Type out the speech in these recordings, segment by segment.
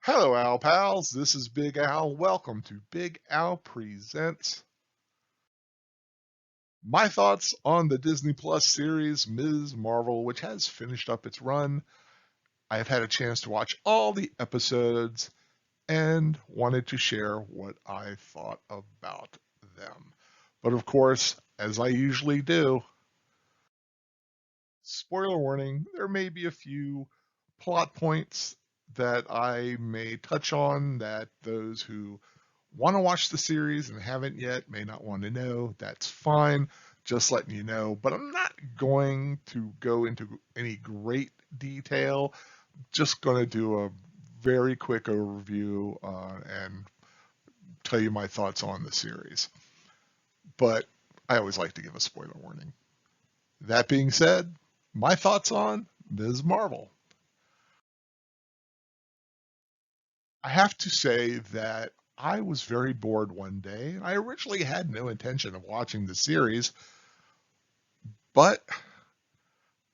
Hello, Al Pals. This is Big Al. Welcome to Big Al Presents my thoughts on the Disney Plus series Ms. Marvel, which has finished up its run. I have had a chance to watch all the episodes and wanted to share what I thought about them. But of course, as I usually do, spoiler warning, there may be a few plot points that I may touch on that those who want to watch the series and haven't yet may not want to know. That's fine. Just letting you know. But I'm not going to go into any great detail. Just going to do a very quick overview and tell you my thoughts on the series. But I always like to give a spoiler warning. That being said, my thoughts on Ms. Marvel. I have to say that I was very bored one day. I originally had no intention of watching the series, but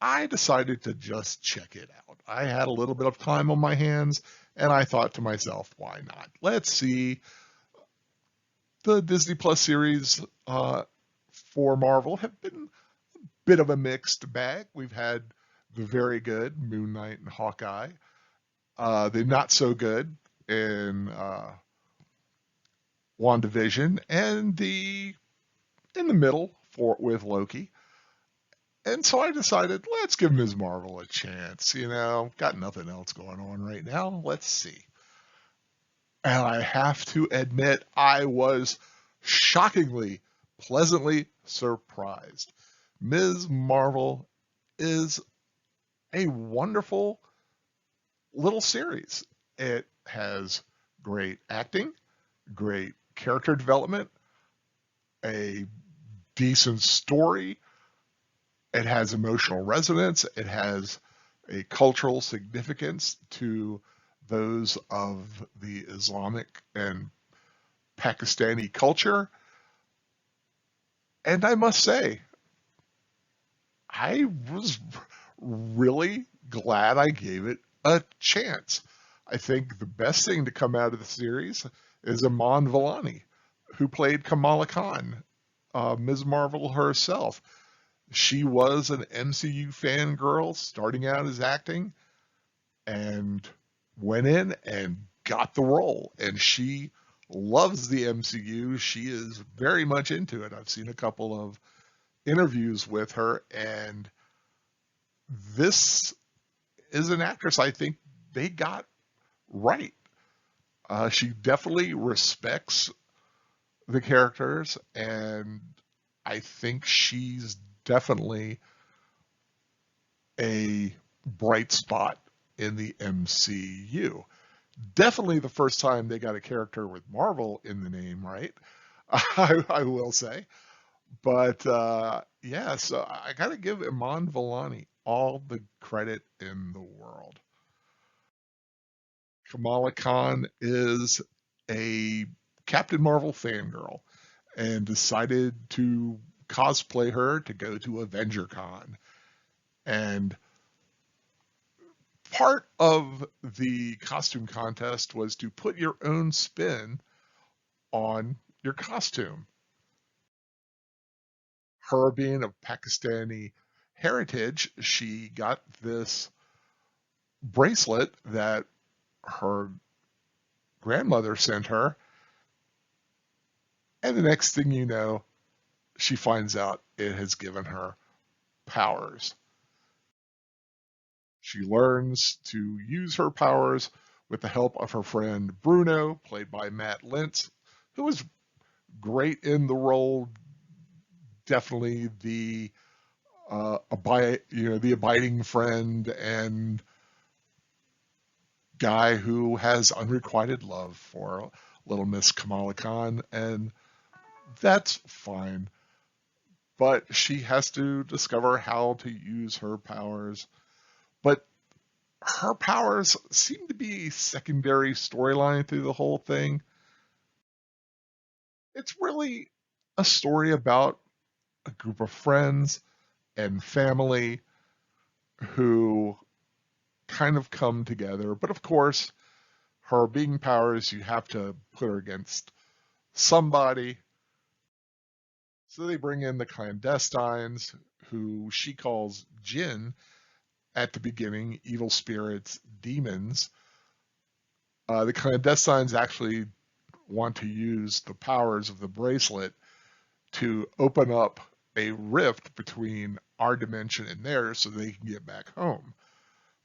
I decided to just check it out. I had a little bit of time on my hands, and I thought to myself, why not? Let's see. The Disney Plus series for Marvel have been a bit of a mixed bag. We've had the very good Moon Knight and Hawkeye, the not so good in WandaVision, and the in the middle for with Loki. And so I decided, let's give Ms. Marvel a chance. Got nothing else going on right now. Let's see. And I have to admit, I was shockingly, pleasantly surprised. Ms. Marvel is a wonderful little series. It has great acting, great character development, a decent story. It has emotional resonance. It has a cultural significance to those of the Islamic and Pakistani culture. And I must say, I was really glad I gave it a chance. I think the best thing to come out of the series is Iman Vellani, who played Kamala Khan, Ms. Marvel herself. She was an MCU fangirl starting out as acting and went in and got the role. And she loves the MCU. She is very much into it. I've seen a couple of interviews with her, and this is an actress I think they got right. She definitely respects the characters, and I think she's definitely a bright spot in the MCU. Definitely the first time they got a character with Marvel in the name, right? I will say. But yeah, so I got to give Iman Vellani all the credit in the world. Kamala Khan is a Captain Marvel fangirl and decided to cosplay her to go to Avenger Con. And part of the costume contest was to put your own spin on your costume. Her being of Pakistani heritage, she got this bracelet that her grandmother sent her. And the next thing you know, she finds out it has given her powers. She learns to use her powers with the help of her friend Bruno, played by Matt Lintz, who was great in the role. Definitely the abiding friend and guy who has unrequited love for little Miss Kamala Khan, and that's fine. But she has to discover how to use her powers. But her powers seem to be a secondary storyline through the whole thing. It's really a story about a group of friends and family who kind of come together. But of course, her being powers, you have to put her against somebody. So they bring in the clandestines, who she calls Jinn at the beginning, evil spirits, demons. The clandestines actually want to use the powers of the bracelet to open up a rift between our dimension and theirs so they can get back home.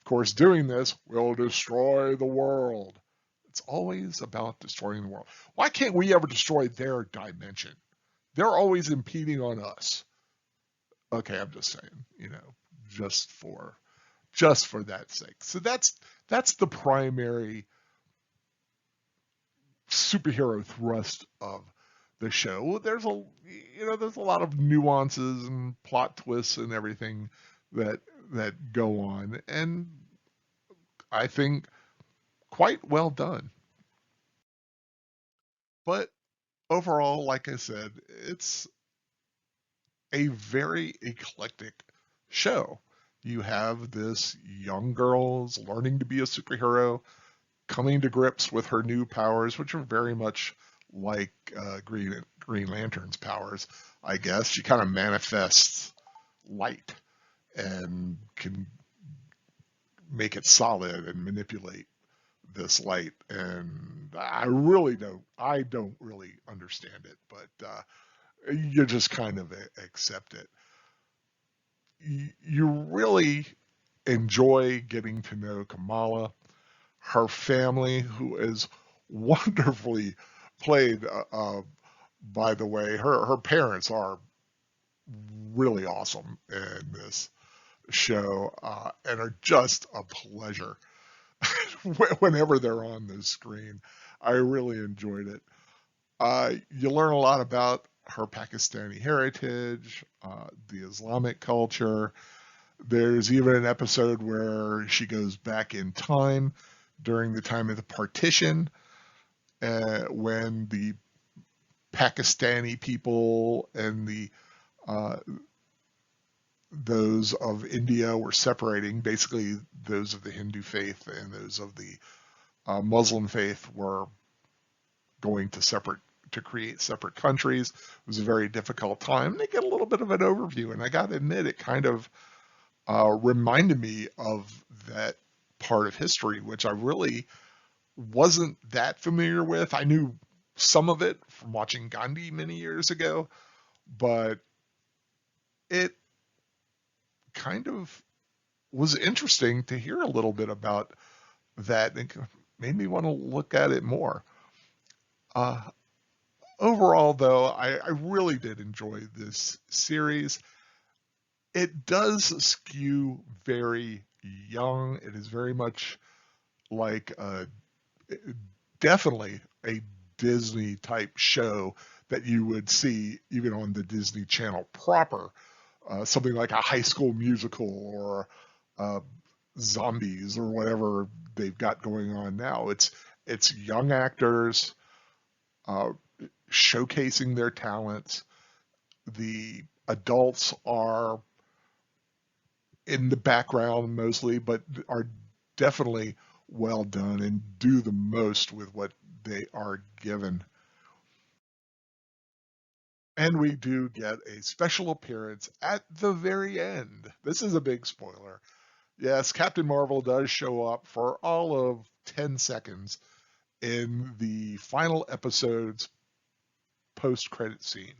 Of course, doing this will destroy the world. It's always about destroying the world. Why can't we ever destroy their dimension? They're always impeding on us. Okay, I'm just saying, just for that sake. So that's the primary superhero thrust of the show. There's a lot of nuances and plot twists and everything that go on, and I think quite well done. But overall, like I said, it's a very eclectic show. You have this young girl's learning to be a superhero, coming to grips with her new powers, which are very much like Green Lantern's powers, I guess. She kind of manifests light and can make it solid and manipulate this light. And I don't really understand it, but you just kind of accept it. You really enjoy getting to know Kamala, her family, who is wonderfully played. By the way, her parents are really awesome in this show, and are just a pleasure whenever they're on the screen. I really enjoyed it. You learn a lot about her Pakistani heritage, the Islamic culture. There's even an episode where she goes back in time during the time of the partition, when the Pakistani people and uh, those of India were separating. Basically, those of the Hindu faith and those of the Muslim faith were going to create separate countries. It was a very difficult time. They get a little bit of an overview, and I got to admit, it kind of reminded me of that part of history, which I really wasn't that familiar with. I knew some of it from watching Gandhi many years ago, but it kind of was interesting to hear a little bit about that, and made me want to look at it more. Uh, Overall, though, I really did enjoy this series. It does skew very young. It is very much like definitely a Disney type show that you would see even on the Disney Channel proper. Something like a High School Musical or uh, Zombies or whatever they've got going on now. It's young actors uh, showcasing their talents. The adults are in the background mostly, but are definitely well done and do the most with what they are given. And we do get a special appearance at the very end. This is a big spoiler. Yes, Captain Marvel does show up for all of 10 seconds in the final episode's post-credit scene.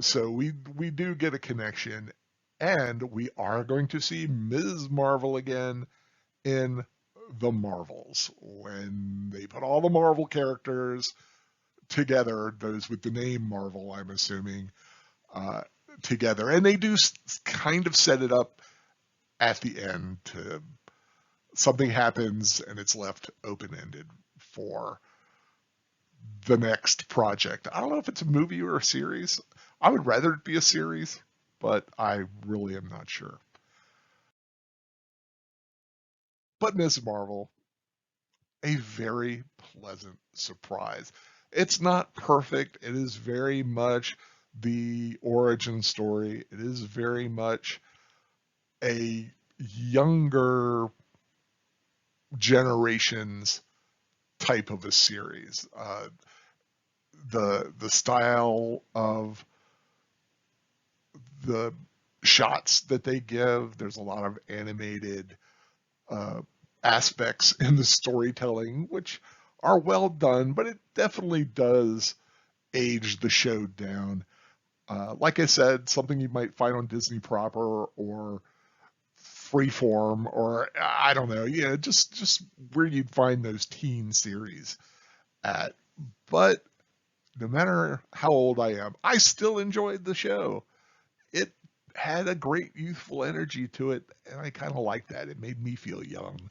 So we do get a connection, and we are going to see Ms. Marvel again in the Marvels when they put all the Marvel characters together, those with the name Marvel, I'm assuming, uh, together. And they do kind of set it up at the end to something happens and it's left open ended for the next project. I don't know if it's a movie or a series. I would rather it be a series, but I really am not sure. But Ms. Marvel, a very pleasant surprise. It's not perfect. It is very much the origin story. It is very much a younger generation's type of a series. The style of the shots that they give, there's a lot of animated uh, aspects in the storytelling, which are well done, but it definitely does age the show down. Like I said, something you might find on Disney proper or Freeform, or I don't know, yeah, just where you'd find those teen series at. But no matter how old I am, I still enjoyed the show. It had a great youthful energy to it, and I kind of liked that. It made me feel young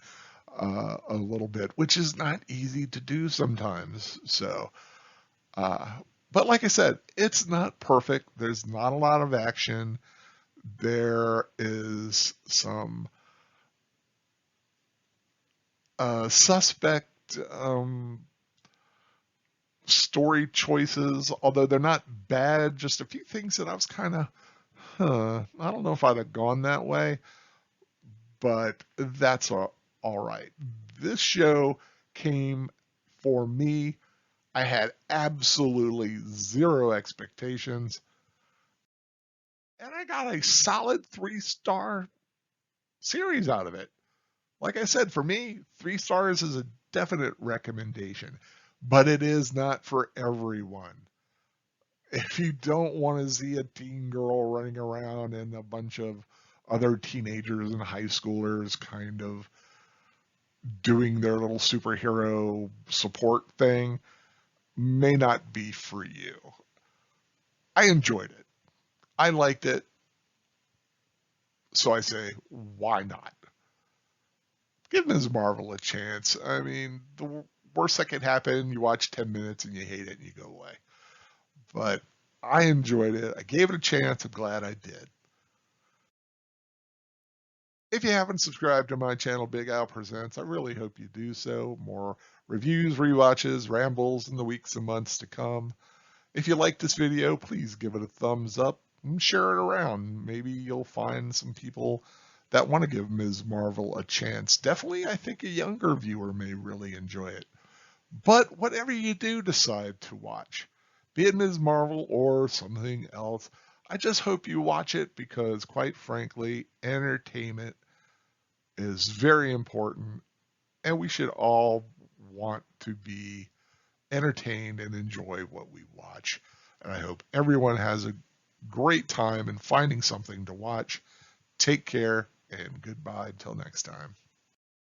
a little bit, which is not easy to do sometimes. So, uh, but like I said, it's not perfect. There's not a lot of action. There is some suspect story choices, although they're not bad. Just a few things that I was kind of, I don't know if I'd have gone that way, but that's all right. This show came for me. I had absolutely zero expectations, and I got a solid 3-star series out of it. Like I said, for me, 3 stars is a definite recommendation, but it is not for everyone. If you don't want to see a teen girl running around and a bunch of other teenagers and high schoolers kind of doing their little superhero support thing, may not be for you. I enjoyed it. I liked it. So I say, why not? Give Ms. Marvel a chance. I mean, the worst that could happen, you watch 10 minutes and you hate it and you go away. But I enjoyed it. I gave it a chance. I'm glad I did. If you haven't subscribed to my channel, Big Al Presents, I really hope you do so. More reviews, rewatches, rambles in the weeks and months to come. If you like this video, please give it a thumbs up and share it around. Maybe you'll find some people that want to give Ms. Marvel a chance. Definitely, I think a younger viewer may really enjoy it. But whatever you do decide to watch, be it Ms. Marvel or something else, I just hope you watch it because, quite frankly, entertainment is very important, and we should all want to be entertained and enjoy what we watch. And I hope everyone has a great time in finding something to watch. Take care and goodbye until next time.